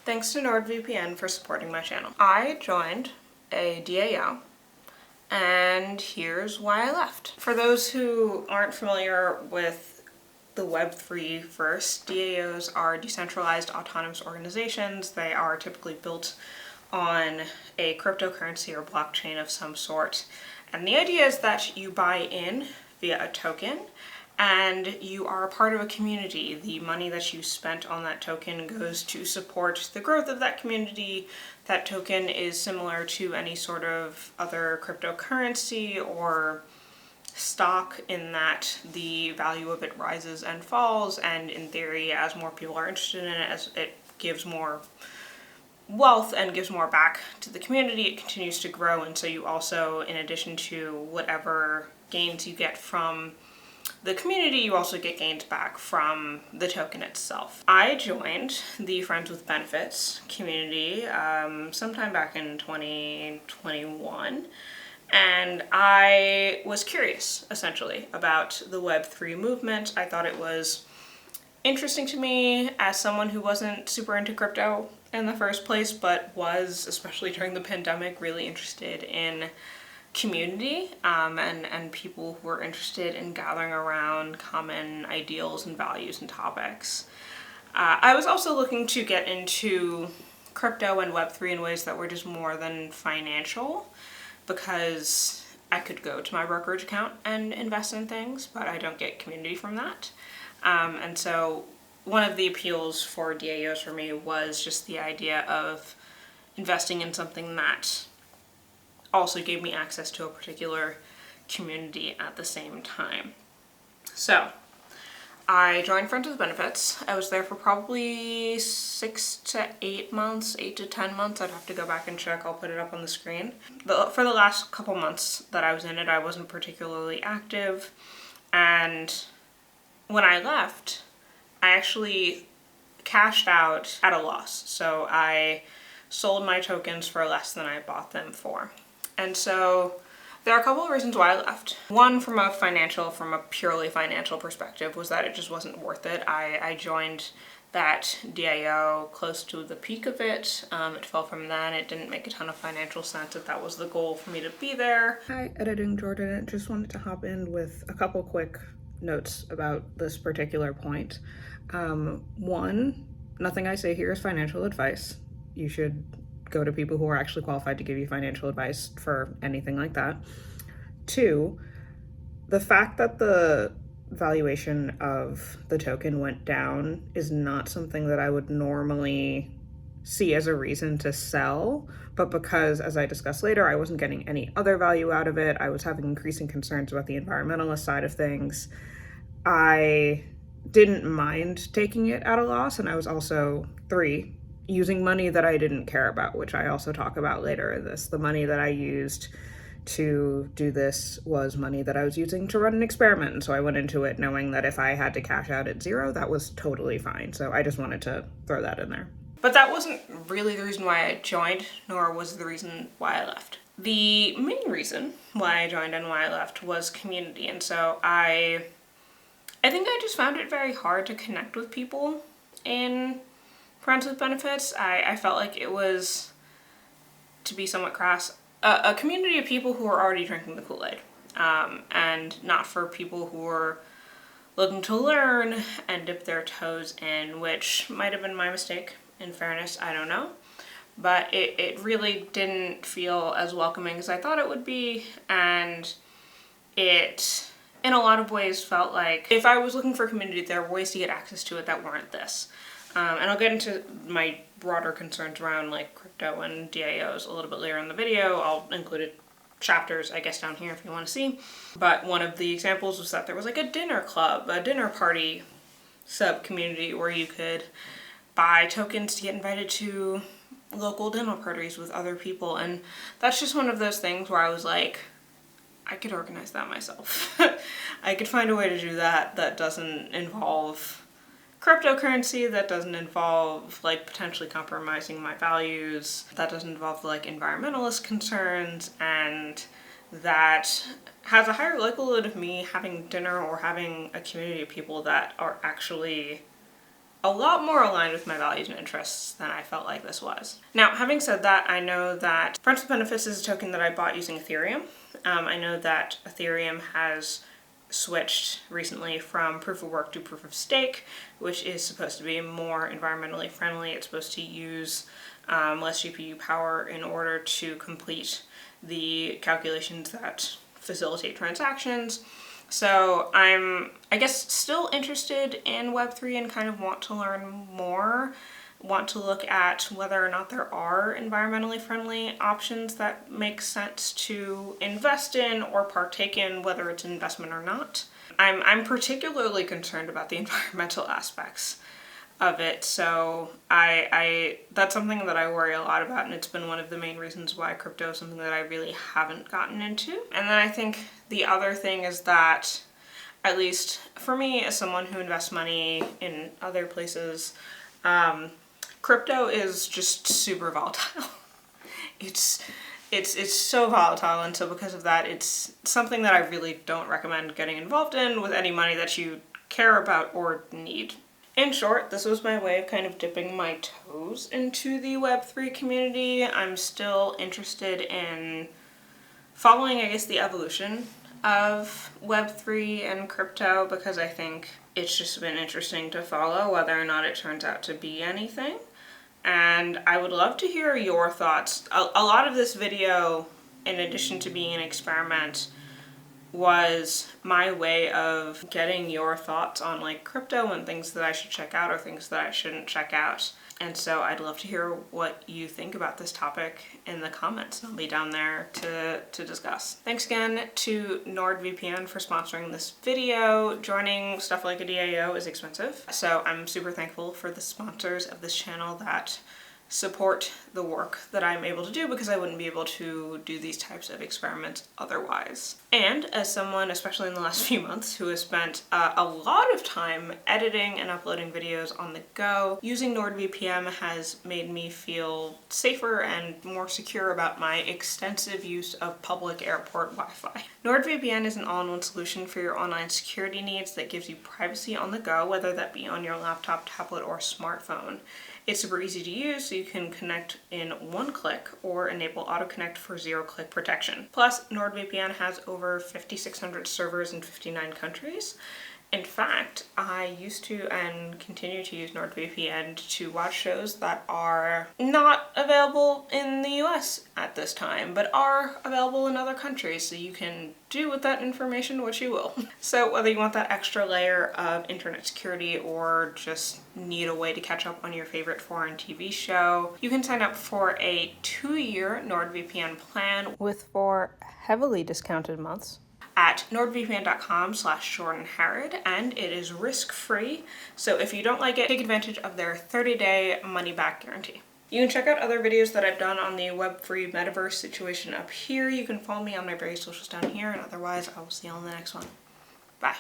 Thanks to NordVPN for supporting my channel. I joined a DAO, and here's why I left. For those who aren't familiar with the Web3 first, DAOs are decentralized autonomous organizations. They are typically built on a cryptocurrency or blockchain of some sort. And the idea is that you buy in via a token and you are a part of a community. The money that you spent on that token goes to support the growth of that community. That token is similar to any sort of other cryptocurrency or stock in that the value of it rises and falls, and in theory, as more people are interested in it, as it gives more wealth and gives more back to the community, it continues to grow. And so you also, in addition to whatever gains you get from the community, you also get gains back from the token itself. I joined the Friends with Benefits community sometime back in 2021, and I was curious, essentially, about the Web3 movement. I thought it was interesting to me as someone who wasn't super into crypto in the first place, but was, especially during the pandemic, really interested in community and people who are interested in gathering around common ideals and values and topics. I was also looking to get into crypto and Web3 in ways that were just more than financial, because I could go to my brokerage account and invest in things, but I don't get community from that. And so one of the appeals for DAOs for me was just the idea of investing in something that also gave me access to a particular community at the same time. So I joined Friends with Benefits. I was there for probably 6 to 8 months, 8 to 10 months. I'd have to go back and check. I'll put it up on the screen. For the last couple months that I was in it, I wasn't particularly active. And when I left, I actually cashed out at a loss. So I sold my tokens for less than I bought them for. And so there are a couple of reasons why I left. One, from a purely financial perspective, was that it just wasn't worth it. I joined that DAO close to the peak of it. It fell from then. It didn't make a ton of financial sense if that was the goal for me to be there. Hi, Editing Jordan. Just wanted to hop in with a couple quick notes about this particular point. One, nothing I say here is financial advice. You should go to people who are actually qualified to give you financial advice for anything like that. Two, the fact that the valuation of the token went down is not something that I would normally see as a reason to sell, but because, as I discuss later, I wasn't getting any other value out of it, I was having increasing concerns about the environmentalist side of things, I didn't mind taking it at a loss. And I was also, three, using money that I didn't care about, which I also talk about later in this. The money that I used to do this was money that I was using to run an experiment. And so I went into it knowing that if I had to cash out at zero, that was totally fine. So I just wanted to throw that in there. But that wasn't really the reason why I joined, nor was the reason why I left. The main reason why I joined and why I left was community. And so I think I just found it very hard to connect with people in Friends with Benefits. I felt like it was, to be somewhat crass, a community of people who are already drinking the Kool-Aid, and not for people who are looking to learn and dip their toes in, which might have been my mistake, in fairness, I don't know. But it really didn't feel as welcoming as I thought it would be, and it, in a lot of ways, felt like if I was looking for community, there were ways to get access to it that weren't this. And I'll get into my broader concerns around like crypto and DAOs a little bit later in the video. I'll include chapters, I guess, down here if you want to see. But one of the examples was that there was like a dinner club, a dinner party sub-community where you could buy tokens to get invited to local dinner parties with other people. And that's just one of those things where I was like, I could organize that myself. I could find a way to do that that doesn't involve cryptocurrency, that doesn't involve like potentially compromising my values, that doesn't involve like environmentalist concerns, and that has a higher likelihood of me having dinner or having a community of people that are actually a lot more aligned with my values and interests than I felt like this was. Now, having said that, I know that Friends with Benefits is a token that I bought using Ethereum. I know that Ethereum has switched recently from proof of work to proof of stake, which is supposed to be more environmentally friendly. It's supposed to use less GPU power in order to complete the calculations that facilitate transactions. So I'm, I guess, still interested in Web3 and kind of want to learn more, want to look at whether or not there are environmentally friendly options that make sense to invest in or partake in, whether it's an investment or not. I'm particularly concerned about the environmental aspects of it, so that's something that I worry a lot about, and it's been one of the main reasons why crypto is something that I really haven't gotten into. And then I think the other thing is that, at least for me as someone who invests money in other places, crypto is just super volatile. It's so volatile, and so because of that, it's something that I really don't recommend getting involved in with any money that you care about or need. In short, this was my way of kind of dipping my toes into the Web3 community. I'm still interested in following, I guess, the evolution of Web3 and crypto, because I think it's just been interesting to follow whether or not it turns out to be anything. And I would love to hear your thoughts. A lot of this video, in addition to being an experiment, was my way of getting your thoughts on like crypto and things that I should check out or things that I shouldn't check out. And so I'd love to hear what you think about this topic in the comments. I'll be down there to discuss. Thanks again to NordVPN for sponsoring this video. Joining stuff like a DAO is expensive, so I'm super thankful for the sponsors of this channel that support the work that I'm able to do, because I wouldn't be able to do these types of experiments otherwise. And as someone, especially in the last few months, who has spent a lot of time editing and uploading videos on the go, using NordVPN has made me feel safer and more secure about my extensive use of public airport Wi-Fi. NordVPN is an all-in-one solution for your online security needs that gives you privacy on the go, whether that be on your laptop, tablet, or smartphone. It's super easy to use, so you can connect in one click or enable auto-connect for zero-click protection. Plus, NordVPN has over 5,600 servers in 59 countries. In fact, I used to and continue to use NordVPN to watch shows that are not available in the US at this time, but are available in other countries, so you can do with that information what you will. So whether you want that extra layer of internet security or just need a way to catch up on your favorite foreign TV show, you can sign up for a 2-year NordVPN plan with 4 heavily discounted months at nordvpn.com/shortandharrod, and it is risk-free, so if you don't like it, take advantage of their 30-day money-back guarantee. You can check out other videos that I've done on the Web3 metaverse situation up here. You can follow me on my various socials down here, and otherwise I will see you on the next one. Bye.